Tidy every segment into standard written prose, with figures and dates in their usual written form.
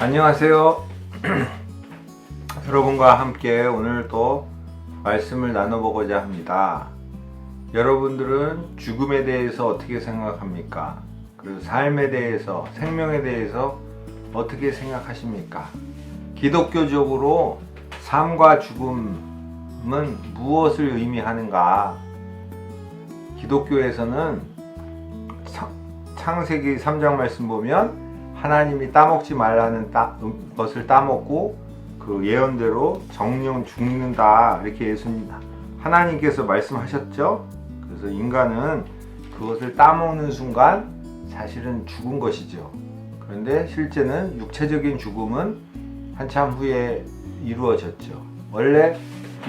안녕하세요. 여러분과 함께 오늘 또 말씀을 나눠보고자 합니다. 여러분들은 죽음에 대해서 어떻게 생각합니까? 그리고 삶에 대해서, 생명에 대해서 어떻게 생각하십니까? 기독교적으로 삶과 죽음은 무엇을 의미하는가? 기독교에서는 창세기 3장 말씀 보면 하나님이 따먹지 말라는 것을 따먹고 그 예언대로 정령 죽는다, 이렇게 하나님께서 말씀하셨죠. 그래서 인간은 그것을 따먹는 순간 사실은 죽은 것이죠. 그런데 실제는 육체적인 죽음은 한참 후에 이루어졌죠. 원래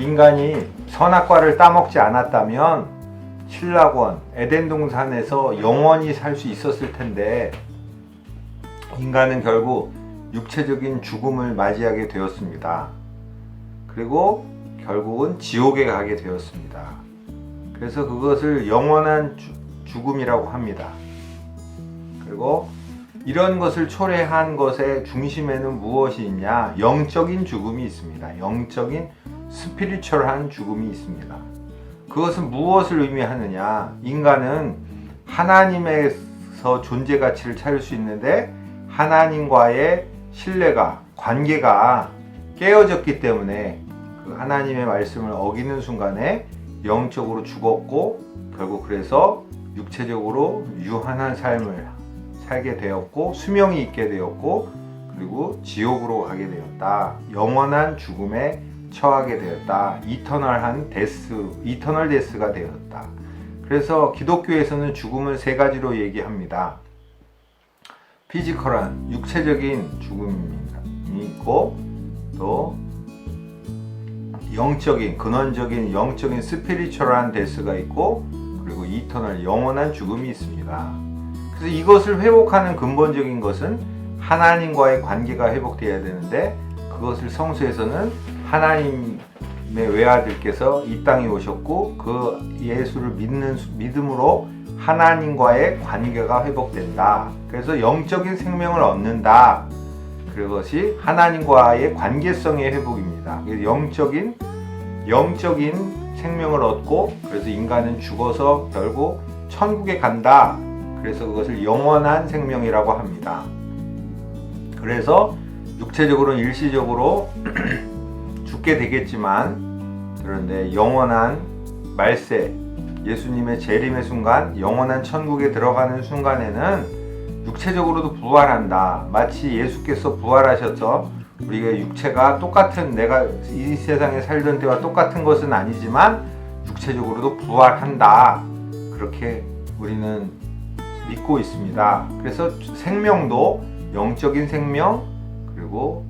인간이 선악과를 따먹지 않았다면 신라권 에덴 동산에서 영원히 살 수 있었을 텐데 인간은 결국 육체적인 죽음을 맞이하게 되었습니다. 그리고 결국은 지옥에 가게 되었습니다. 그래서 그것을 영원한 죽음이라고 합니다. 그리고 이런 것을 초래한 것의 중심에는 무엇이 있냐? 영적인 죽음이 있습니다. 영적인 스피리추얼한 죽음이 있습니다. 그것은 무엇을 의미하느냐? 인간은 하나님에서 존재 가치를 찾을 수 있는데 하나님과의 신뢰가, 관계가 깨어졌기 때문에 그 하나님의 말씀을 어기는 순간에 영적으로 죽었고 결국 그래서 육체적으로 유한한 삶을 살게 되었고 수명이 있게 되었고 그리고 지옥으로 가게 되었다. 영원한 죽음에 처하게 되었다. 이터널 데스가 되었다. 그래서 기독교에서는 죽음을 세 가지로 얘기합니다. 피지컬한 육체적인 죽음이 있고 또 영적인 근원적인 영적인 스피리추얼한 데스가 있고 그리고 이터널 영원한 죽음이 있습니다. 그래서 이것을 회복하는 근본적인 것은 하나님과의 관계가 회복되어야 되는데 그것을 성서에서는 하나님의 외아들께서 이 땅에 오셨고 그 예수를 믿음으로 하나님과의 관계가 회복된다. 그래서 영적인 생명을 얻는다. 그것이 하나님과의 관계성의 회복입니다. 영적인 생명을 얻고 그래서 인간은 죽어서 결국 천국에 간다. 그래서 그것을 영원한 생명이라고 합니다. 그래서 육체적으로는 일시적으로 죽게 되겠지만 그런데 영원한 말세 예수님의 재림의 순간 영원한 천국에 들어가는 순간에는 육체적으로도 부활한다. 마치 예수께서 부활하셔서 우리가 육체가 똑같은 내가 이 세상에 살던 때와 똑같은 것은 아니지만 육체적으로도 부활한다. 그렇게 우리는 믿고 있습니다. 그래서 생명도 영적인 생명 그리고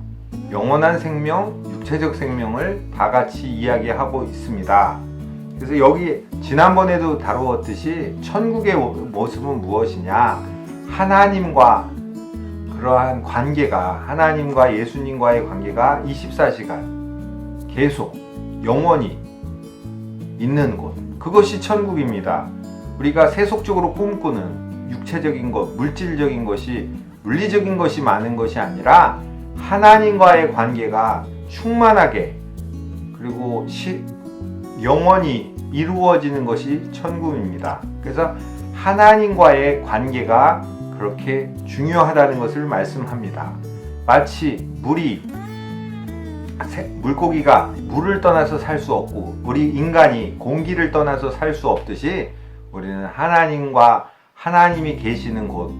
영원한 생명, 육체적 생명을 다 같이 이야기하고 있습니다. 그래서 여기 지난번에도 다루었듯이 천국의 모습은 무엇이냐? 하나님과 그러한 관계가 하나님과 예수님과의 관계가 24시간 계속 영원히 있는 곳 그것이 천국입니다. 우리가 세속적으로 꿈꾸는 육체적인 것, 물질적인 것이 물리적인 것이 많은 것이 아니라 하나님과의 관계가 충만하게 그리고 영원히 이루어지는 것이 천국입니다. 그래서 하나님과의 관계가 그렇게 중요하다는 것을 말씀합니다. 마치 물고기가 물을 떠나서 살 수 없고 우리 인간이 공기를 떠나서 살 수 없듯이 우리는 하나님이 계시는 곳,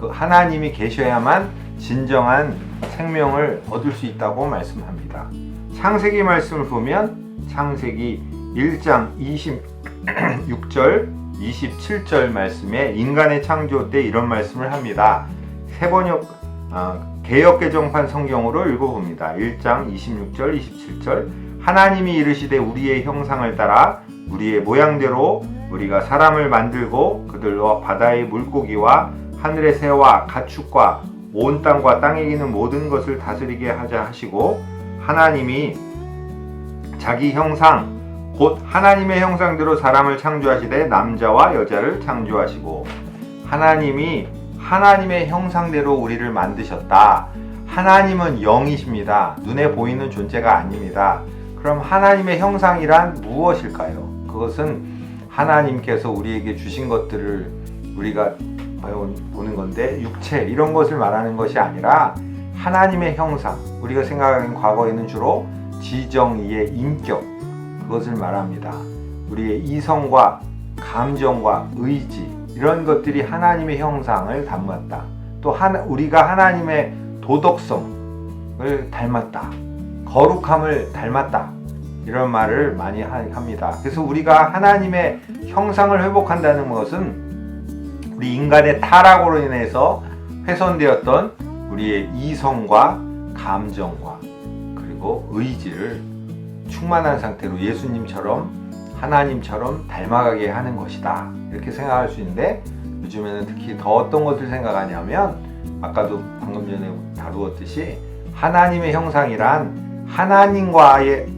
그 하나님이 계셔야만 진정한 생명을 얻을 수 있다고 말씀합니다. 창세기 말씀을 보면 창세기 1장 26절 27절 말씀에 인간의 창조 때 이런 말씀을 합니다. 개역개정판 성경으로 읽어봅니다. 1장 26절 27절 하나님이 이르시되 우리의 형상을 따라 우리의 모양대로 우리가 사람을 만들고 그들로 바다의 물고기와 하늘의 새와 가축과 온 땅과 땅에 기는 모든 것을 다스리게 하자 하시고 하나님이 자기 형상 곧 하나님의 형상대로 사람을 창조하시되 남자와 여자를 창조하시고 하나님이 하나님의 형상대로 우리를 만드셨다. 하나님은 영이십니다. 눈에 보이는 존재가 아닙니다. 그럼 하나님의 형상이란 무엇일까요? 그것은 하나님께서 우리에게 주신 것들을 우리가 보는 건데, 육체 이런 것을 말하는 것이 아니라 하나님의 형상, 우리가 생각하는 과거에는 주로 지정의의 인격, 그것을 말합니다. 우리의 이성과 감정과 의지, 이런 것들이 하나님의 형상을 담았다. 또 우리가 하나님의 도덕성을 닮았다, 거룩함을 닮았다, 이런 말을 많이 합니다. 그래서 우리가 하나님의 형상을 회복한다는 것은 우리 인간의 타락으로 인해서 훼손되었던 우리의 이성과 감정과 그리고 의지를 충만한 상태로 예수님처럼, 하나님처럼 닮아가게 하는 것이다, 이렇게 생각할 수 있는데, 요즘에는 특히 더 어떤 것을 생각하냐면, 아까도 방금 전에 다루었듯이 하나님의 형상이란 하나님과의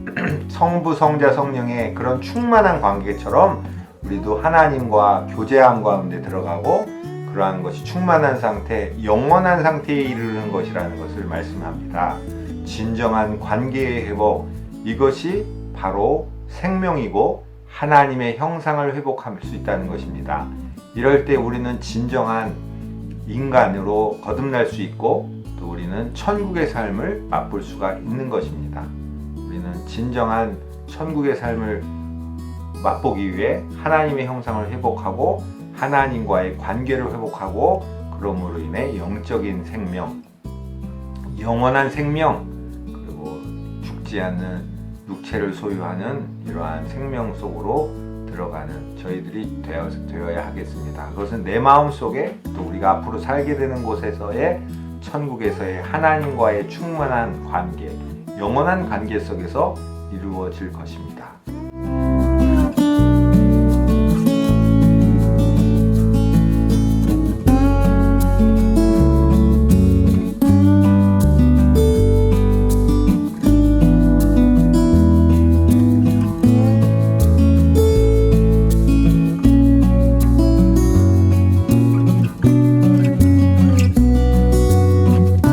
성부, 성자, 성령의 그런 충만한 관계처럼 우리도 하나님과 교제함 가운데 들어가고, 그러한 것이 충만한 상태, 영원한 상태에 이르는 것이라는 것을 말씀합니다. 진정한 관계의 회복, 이것이 바로 생명이고 하나님의 형상을 회복할 수 있다는 것입니다. 이럴 때 우리는 진정한 인간으로 거듭날 수 있고, 또 우리는 천국의 삶을 맛볼 수가 있는 것입니다. 우리는 진정한 천국의 삶을 맛보기 위해 하나님의 형상을 회복하고 하나님과의 관계를 회복하고, 그러므로 인해 영적인 생명, 영원한 생명, 그리고 죽지 않는 육체를 소유하는 이러한 생명 속으로 들어가는 저희들이 되어야 하겠습니다. 그것은 내 마음 속에, 또 우리가 앞으로 살게 되는 곳에서의 천국에서의 하나님과의 충만한 관계, 영원한 관계 속에서 이루어질 것입니다.